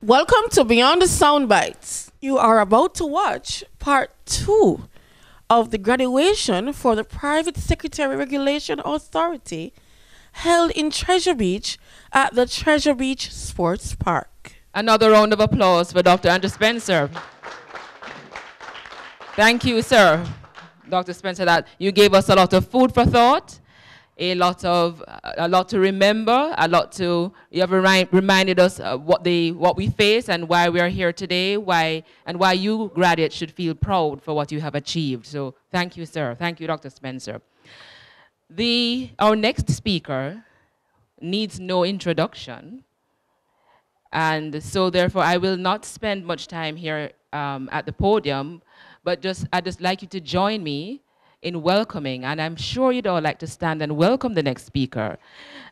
Welcome to Beyond the Soundbites. You are about to watch part 2 of the graduation for the Private Secretary Regulation Authority held in Treasure Beach at the Treasure Beach Sports Park. Another round of applause for Dr. Andrew Spencer. Thank you, sir, Dr. Spencer, that you gave us a lot of food for thought, a lot to remember, you have reminded us what we face and why we are here today, why you graduates should feel proud for what you have achieved. So thank you, sir. Thank you, Dr. Spencer. Our next speaker needs no introduction, and so therefore I will not spend much time here at the podium, but I'd just like you to join me in welcoming, and I'm sure you'd all like to stand and welcome the next speaker.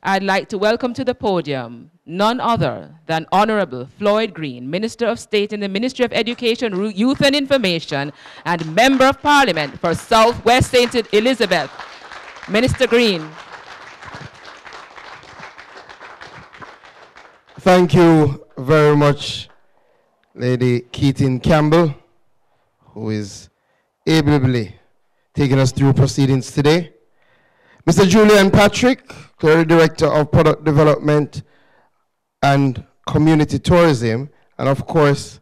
I'd like to welcome to the podium none other than Honorable Floyd Green, Minister of State in the Ministry of Education, Youth and Information, and Member of Parliament for Southwest St. Elizabeth. Minister Green. Thank you very much, Lady Keaton Campbell, who is ably taking us through proceedings today. Mr. Julian Patrick, Clery Director of Product Development and Community Tourism, and of course,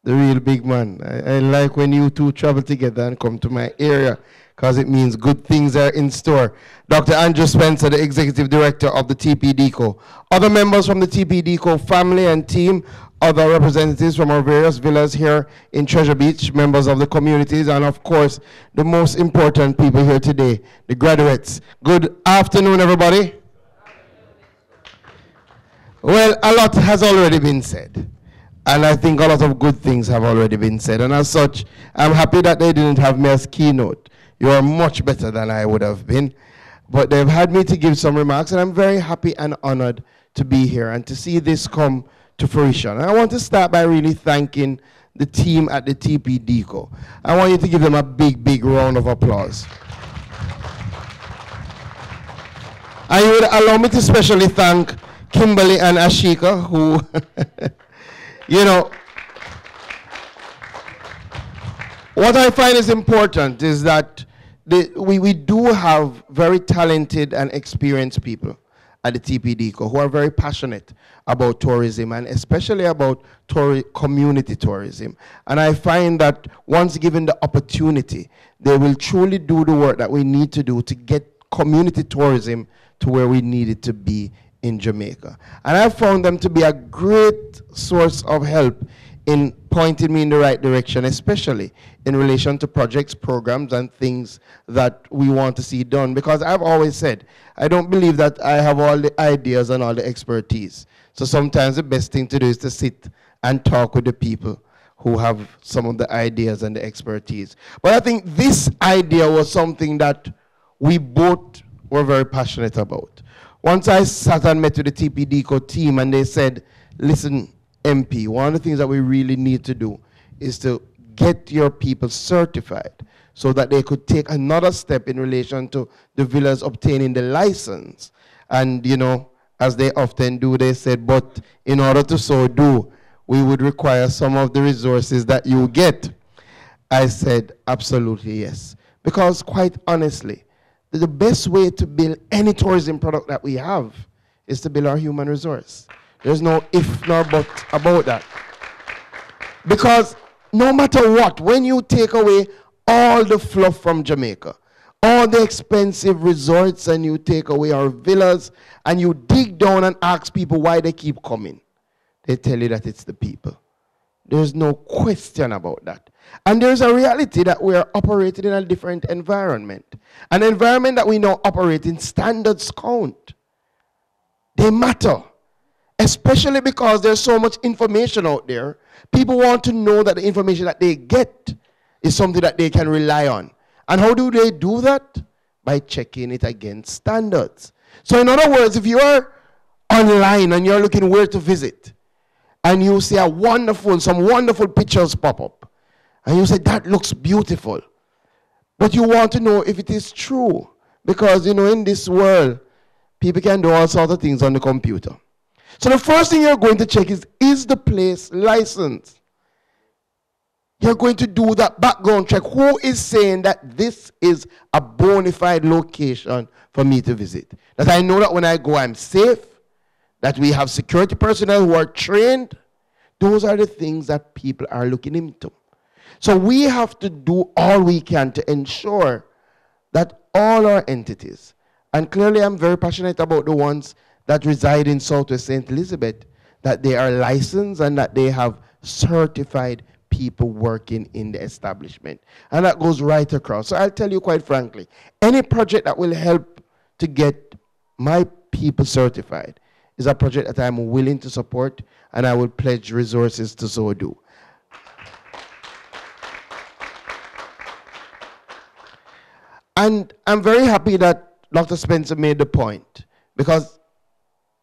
the real big man. I like when you two travel together and come to my area, because it means good things are in store. Dr. Andrew Spencer, the Executive Director of the TPDCO. Other members from the TPDCO family and team, other representatives from our various villas here in Treasure Beach, members of the communities, and of course, the most important people here today, the graduates. Good afternoon, everybody. Well, a lot has already been said. And I think a lot of good things have already been said. And as such, I'm happy that they didn't have me as keynote. You are much better than I would have been. But they've had me to give some remarks, and I'm very happy and honored to be here and to see this come to fruition. And I want to start by really thanking the team at the TPDCO. I want you to give them a big, big round of applause. And you would allow me to especially thank Kimberly and Ashika, who, you know, what I find is important is that we do have very talented and experienced people at the TPDCO who are very passionate about tourism and especially about community tourism. And I find that once given the opportunity, they will truly do the work that we need to do to get community tourism to where we need it to be in Jamaica. And I found them to be a great source of help in pointing me in the right direction, especially in relation to projects, programs, and things that we want to see done. Because I've always said, I don't believe that I have all the ideas and all the expertise. So sometimes the best thing to do is to sit and talk with the people who have some of the ideas and the expertise. But I think this idea was something that we both were very passionate about. Once I sat and met with the TPDCO team and they said, listen, MP, one of the things that we really need to do is to get your people certified so that they could take another step in relation to the villas obtaining the license. And, you know, as they often do, they said, but in order to so do, we would require some of the resources that you get. I said, absolutely yes. Because quite honestly, the best way to build any tourism product that we have is to build our human resource. There's no if nor but about that. Because no matter what, when you take away all the fluff from Jamaica, all the expensive resorts, and you take away our villas, and you dig down and ask people why they keep coming, they tell you that it's the people. There's no question about that. And there's a reality that we are operating in a different environment. An environment that we now operate in, standards count. They matter. Especially because there's so much information out there. People want to know that the information that they get is something that they can rely on. And how do they do that? By checking it against standards. So in other words, if you're online and you're looking where to visit, and you see some wonderful pictures pop up, and you say, that looks beautiful, but you want to know if it is true. Because, you know, in this world, people can do all sorts of things on the computer. So the first thing you're going to check is the place licensed? You're going to do that background check. Who is saying that this is a bona fide location for me to visit? That I know that when I go, I'm safe, that we have security personnel who are trained. Those are the things that people are looking into. So we have to do all we can to ensure that all our entities, and clearly I'm very passionate about the ones that reside in Southwest St. Elizabeth, that they are licensed and that they have certified people working in the establishment. And that goes right across. So I'll tell you quite frankly, any project that will help to get my people certified is a project that I'm willing to support, and I will pledge resources to so do. And I'm very happy that Dr. Spencer made the point, because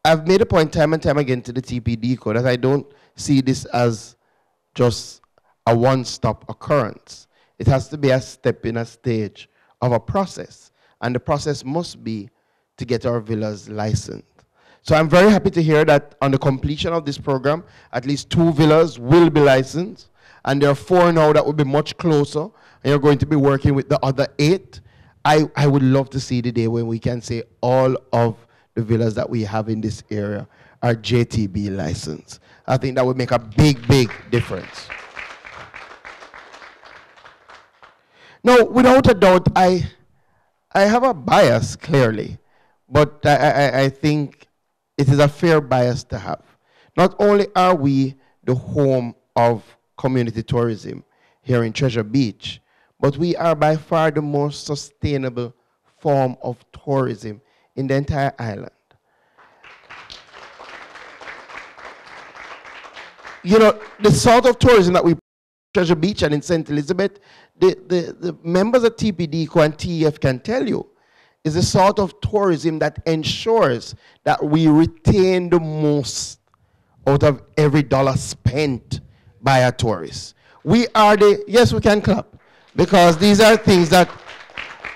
I've made a point time and time again to the TPD code that I don't see this as just a one-stop occurrence. It has to be a step in a stage of a process, and the process must be to get our villas licensed. So I'm very happy to hear that on the completion of this program, at least 2 villas will be licensed, and there are 4 now that will be much closer, and you're going to be working with the other 8. I would love to see the day when we can say all of the villas that we have in this area are JTB licensed. I think that would make a big, big difference. Now, without a doubt, I have a bias, clearly, but I think it is a fair bias to have. Not only are we the home of community tourism here in Treasure Beach, but we are by far the most sustainable form of tourism in the entire island. You know, the sort of tourism that we Treasure Beach and in St. Elizabeth, the members of TPD and TEF can tell you, is the sort of tourism that ensures that we retain the most out of every dollar spent by a tourist. We are the, yes, we can clap, because these are things that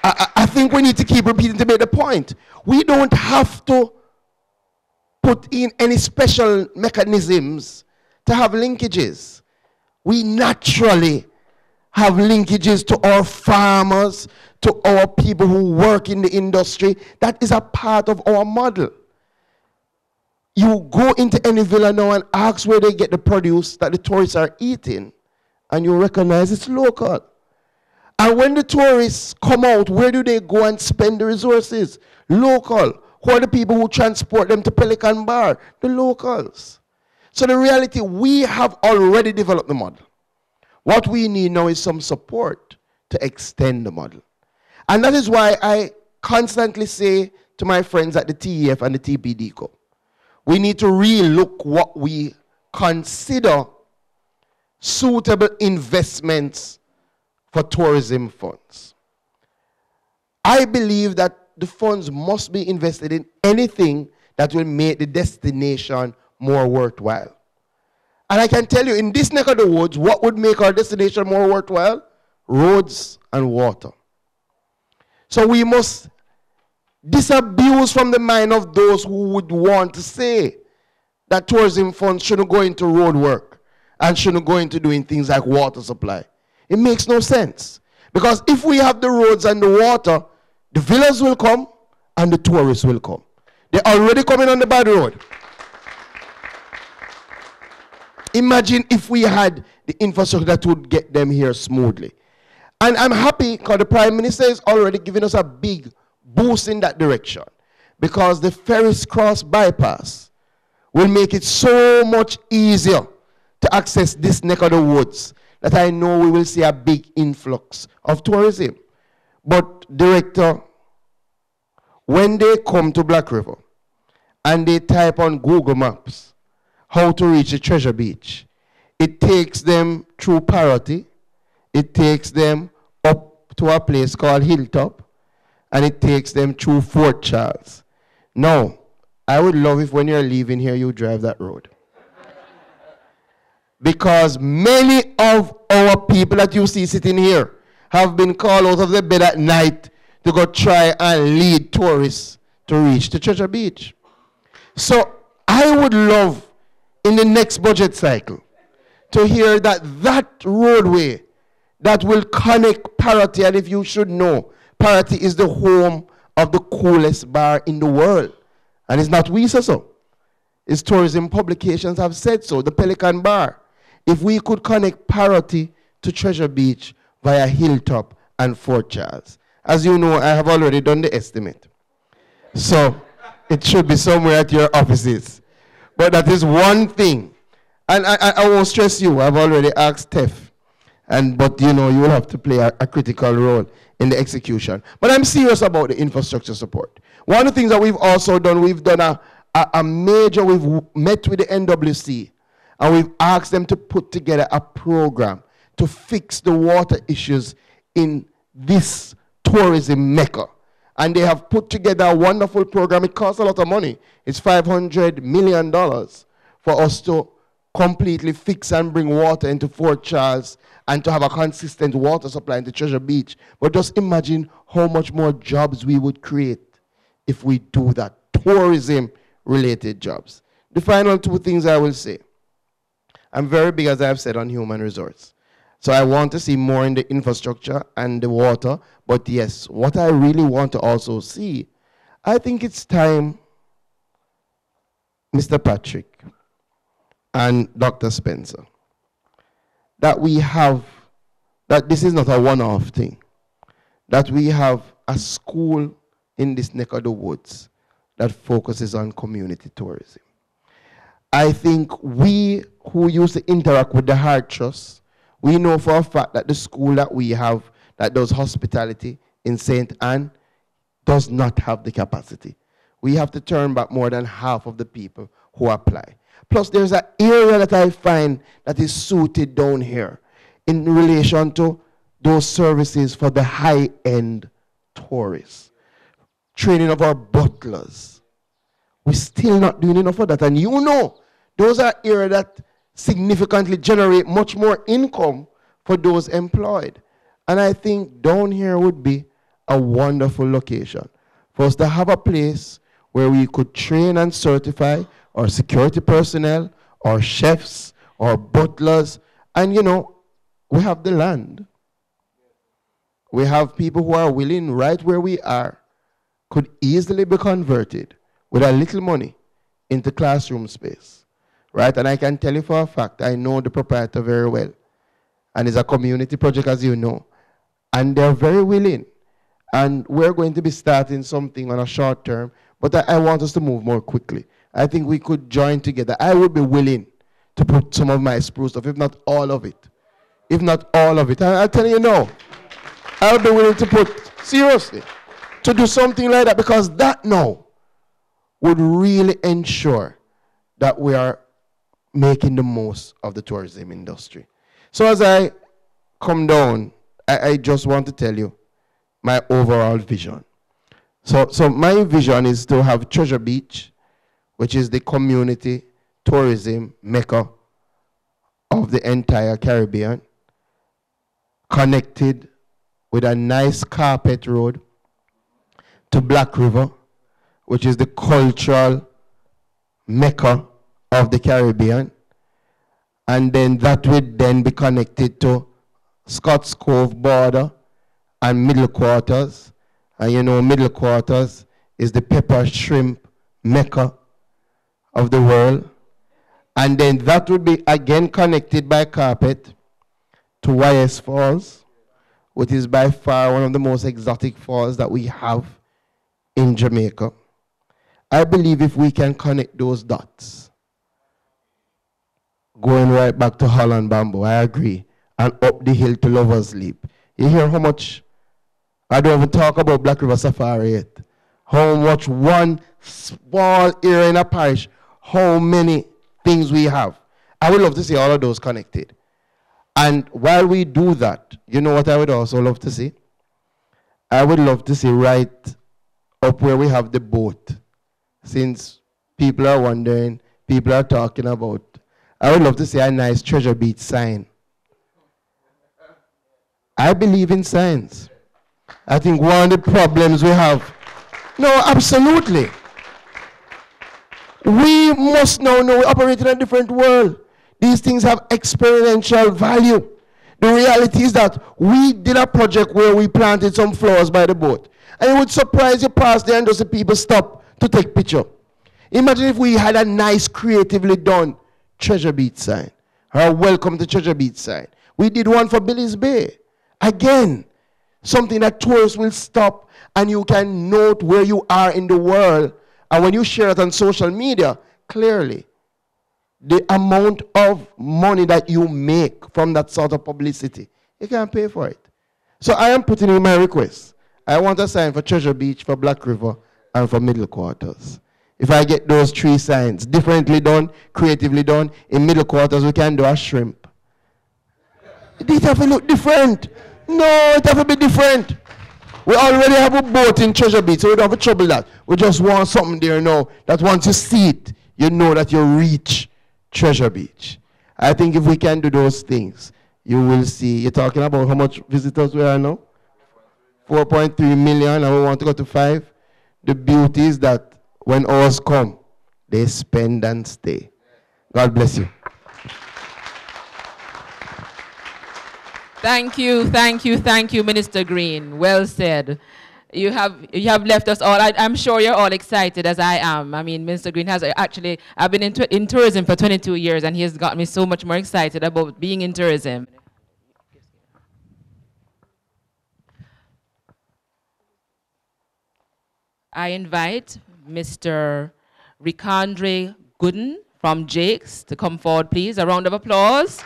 I think we need to keep repeating to make the point. We don't have to put in any special mechanisms to have linkages. We naturally have linkages to our farmers, to our people who work in the industry. That is a part of our model. You go into any villa now and ask where they get the produce that the tourists are eating, and you recognize it's local. And when the tourists come out, where do they go and spend the resources? Local. Who are the people who transport them to Pelican Bar? The locals. So the reality, we have already developed the model. What we need now is some support to extend the model. And that is why I constantly say to my friends at the TEF and the TPDCO, we need to re-look what we consider suitable investments for tourism funds. I believe that the funds must be invested in anything that will make the destination more worthwhile. And I can tell you, in this neck of the woods, what would make our destination more worthwhile? Roads and water. So we must disabuse from the mind of those who would want to say that tourism funds shouldn't go into road work and shouldn't go into doing things like water supply. It makes no sense. Because if we have the roads and the water, the villas will come and the tourists will come. They're already coming on the bad road. Imagine if we had the infrastructure that would get them here smoothly. And I'm happy because the Prime Minister is already giving us a big boost in that direction, because the Ferris Cross bypass will make it so much easier to access this neck of the woods that I know we will see a big influx of tourism. But, Director, when they come to Black River and they type on Google Maps how to reach the Treasure Beach, it takes them through Parity, it takes them up to a place called Hilltop, and it takes them through Fort Charles. Now, I would love if when you're leaving here, you drive that road. Because many of our people that you see sitting here have been called out of their bed at night to go try and lead tourists to reach the Treasure Beach. So I would love in the next budget cycle to hear that that roadway that will connect Parity, and if you should know, Parity is the home of the coolest bar in the world. And it's not we say so. It's tourism publications have said so, the Pelican Bar. If we could connect Parity to Treasure Beach via Hilltop and Fort Charles. As you know, I have already done the estimate. So it should be somewhere at your offices. But that is one thing. And I won't stress you. I've already asked Tef. But you know, you will have to play a critical role in the execution. But I'm serious about the infrastructure support. One of the things that we've also done, we've done a major, we've met with the NWC, and we've asked them to put together a program to fix the water issues in this tourism mecca. And they have put together a wonderful program. It costs a lot of money. It's $500 million for us to completely fix and bring water into Fort Charles and to have a consistent water supply into Treasure Beach. But just imagine how much more jobs we would create if we do that, tourism-related jobs. The final two things I will say. I'm very big, as I've said, on human resource. So I want to see more in the infrastructure and the water. But yes, what I really want to also see, I think it's time, Mr. Patrick and Dr. Spencer, that we have, that this is not a one-off thing, that we have a school in this neck of the woods that focuses on community tourism. I think we who used to interact with the Heart Trust, we know for a fact that the school that we have that does hospitality in St. Anne does not have the capacity. We have to turn back more than half of the people who apply. Plus, there's an area that I find that is suited down here in relation to those services for the high-end tourists. Training of our butlers. We're still not doing enough of that. And you know, those are areas that significantly generate much more income for those employed. And I think down here would be a wonderful location for us to have a place where we could train and certify our security personnel, our chefs, our butlers, and you know, we have the land. We have people who are willing, right where we are, could easily be converted with a little money into classroom space. Right? And I can tell you for a fact, I know the proprietor very well. And it's a community project, as you know. And they're very willing. And we're going to be starting something on a short term, but I want us to move more quickly. I think we could join together. I would be willing to put some of my spruce stuff, if not all of it. If not all of it. And I tell you no. I would be willing to put, seriously, to do something like that, because that now would really ensure that we are making the most of the tourism industry. So as I come down, I just want to tell you my overall vision. So my vision is to have Treasure Beach, which is the community tourism mecca of the entire Caribbean, connected with a nice carpet road to Black River, which is the cultural mecca of the Caribbean, and then that would then be connected to Scott's Cove border and Middle Quarters. And you know, Middle Quarters is the pepper shrimp mecca of the world. And then that would be again connected by carpet to YS Falls, which is by far one of the most exotic falls that we have in Jamaica. I believe if we can connect those dots, going right back to Holland Bamboo, I agree, and up the hill to Lover's Leap. You hear how much, I don't even talk about Black River Safari yet, how much one small area in a parish, how many things we have. I would love to see all of those connected. And while we do that, you know what I would also love to see? I would love to see right up where we have the boat, since people are wondering, people are talking about, I would love to see a nice Treasure Beach sign. I believe in science. I think one of the problems we have, no, absolutely. We must now know we operate in a different world. These things have experiential value. The reality is that we did a project where we planted some flowers by the boat. And it would surprise you pass there and just the people stop to take picture. Imagine if we had a nice, creatively done Treasure Beach sign. Or welcome to Treasure Beach sign. We did one for Billy's Bay. Again, something that tourists will stop and you can note where you are in the world. And when you share it on social media, clearly, the amount of money that you make from that sort of publicity, you can't pay for it. So I am putting in my request. I want a sign for Treasure Beach, for Black River, and for Middle Quarters. If I get those 3 signs, differently done, creatively done, in Middle Quarters we can do a shrimp. It have to look different. No, it have to be different. We already have a boat in Treasure Beach, so we don't have to trouble that. We just want something there now that once you see it, you know that you reach Treasure Beach. I think if we can do those things, you will see. You're talking about how much visitors we are now? 4.3 million, and we want to go to 5. The beauty is that when ours come, they spend and stay. God bless you. Thank you, thank you, thank you, Minister Green. Well said. You have left us all. I'm sure you're all excited as I am. I mean, Minister Green has actually, I've been in tourism for 22 years, and he has got me so much more excited about being in tourism. I invite Mr. Ricandre Gooden from Jake's to come forward, please. A round of applause.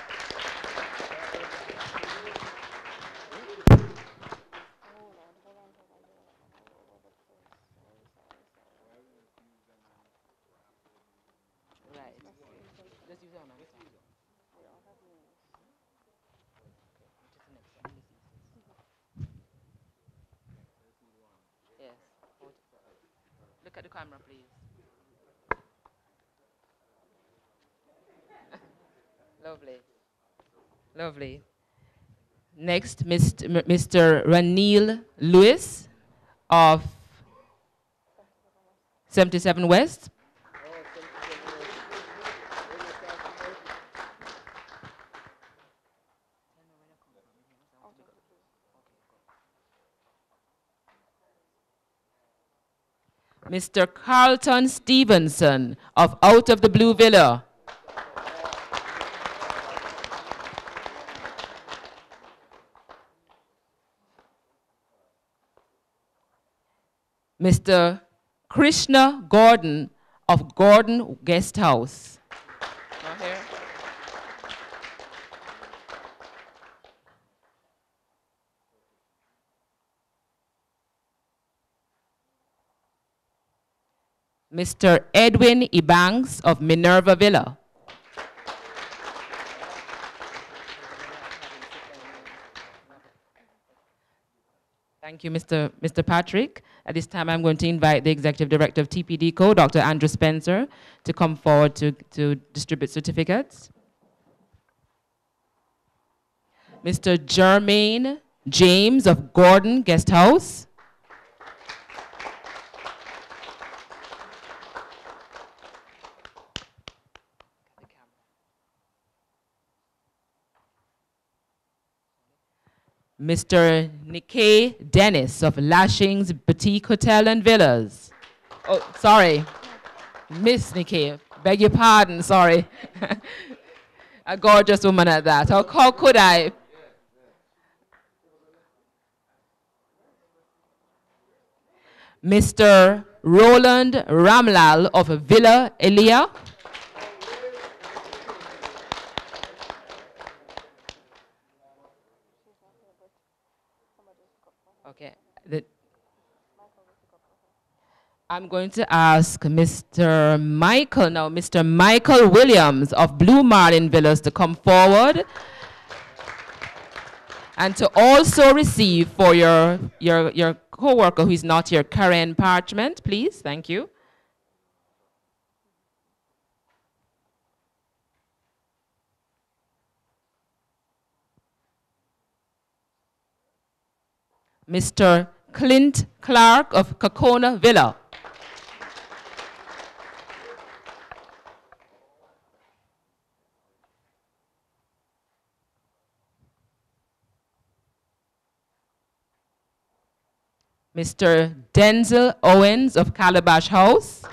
Look at the camera, please. Lovely. Lovely. Next, Mr. Ranil Lewis of 77 West. Mr. Carlton Stevenson of Out of the Blue Villa. Mr. Krishna Gordon of Gordon Guest House. Not here. Mr. Edwin Ebanks of Minerva Villa. Thank you, Mr. Patrick. At this time, I'm going to invite the Executive Director of TPDCO, Dr. Andrew Spencer, to come forward to distribute certificates. Mr. Jermaine James of Gordon Guest House. Mr. Nikkei Dennis of Lashings Boutique Hotel and Villas. Oh, sorry. Miss Nikkei. Beg your pardon, sorry. A gorgeous woman at that. How could I? Mr. Roland Ramlal of Villa Elia. Okay. I'm going to ask Mr. Michael now, Mr. Michael Williams of Blue Marlin Villas to come forward and to also receive for your co-worker who is not here, Karen Parchment, please. Thank you. Mr. Clint Clark of Kakona Villa. Mr. Denzel Owens of Calabash House.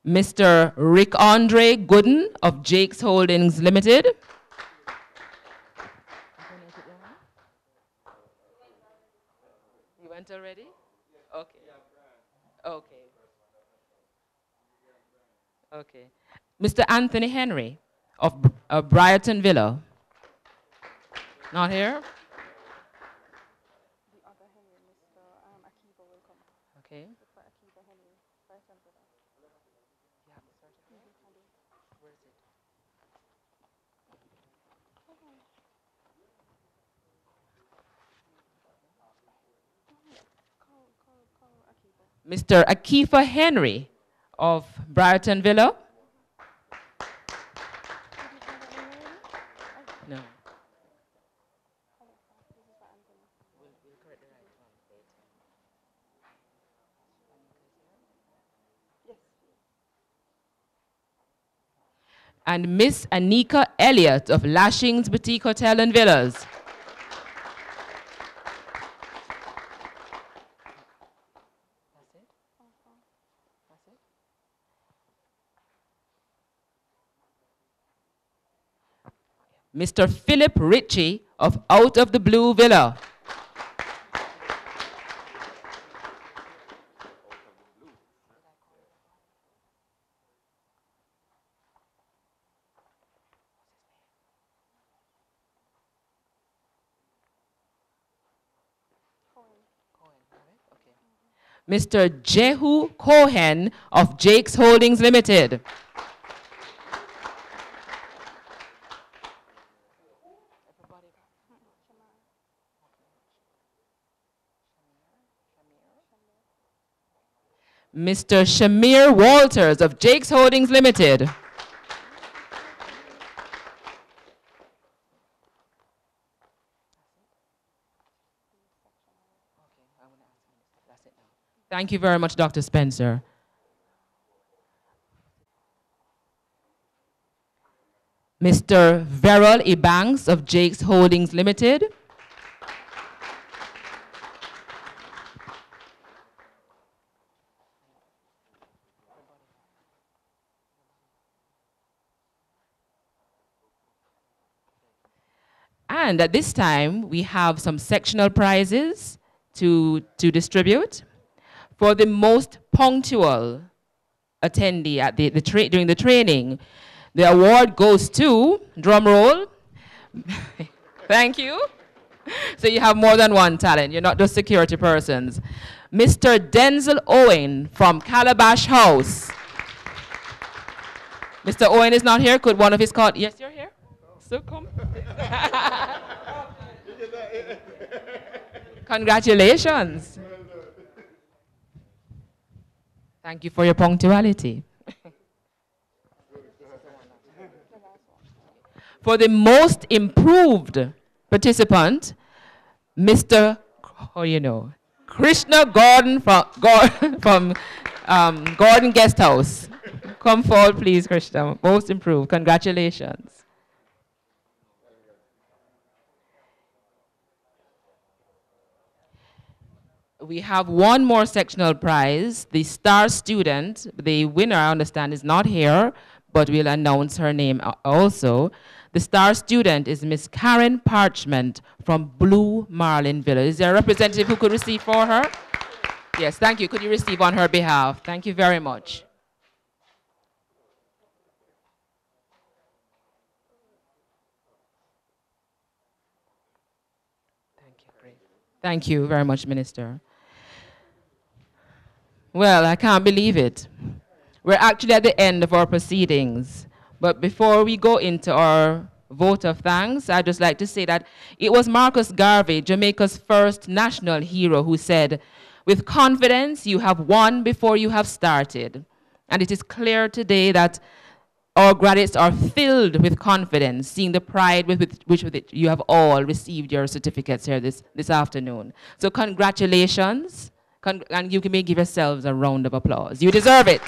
Mr. Rick Andre Gooden of Jake's Holdings Limited. You went already? Okay. Okay. Okay. Mr. Anthony Henry of Briarton Villa. Not here? Okay. Mr. Akifa Henry of Briarton Villa. No. And Miss Anika Elliott of Lashings Boutique Hotel and Villas. Mr. Philip Ritchie of Out of the Blue Villa. Mr. Jehu Cohen of Jake's Holdings Limited. Mr. Shamir Walters of Jake's Holdings Limited. Thank you very much, Dr. Spencer. Mr. Verol Ebanks of Jake's Holdings Limited. And at this time, we have some sectional prizes to distribute. For the most punctual attendee at during the training, the award goes to, drum roll, thank you. So you have more than one talent, you're not just security persons. Mr. Denzel Owen from Calabash House. Mr. Owen is not here, could one of his call, yes, you're here? So come. Congratulations. Thank you for your punctuality. For the most improved participant, Mr. Krishna Gordon from Gordon Guest House. Come forward, please, Krishna. Most improved. Congratulations. We have one more sectional prize. The star student, the winner, I understand, is not here, but we'll announce her name also. The star student is Miss Karen Parchment from Blue Marlin Villa. Is there a representative who could receive for her? Yes, thank you. Could you receive on her behalf? Thank you very much. Thank you. Great. Thank you very much, Minister. Well, I can't believe it. We're actually at the end of our proceedings. But before we go into our vote of thanks, I'd just like to say that it was Marcus Garvey, Jamaica's first national hero, who said, "With confidence, you have won before you have started." And it is clear today that our graduates are filled with confidence, seeing the pride with which you have all received your certificates here this afternoon. So congratulations. And you may give yourselves a round of applause. You deserve it.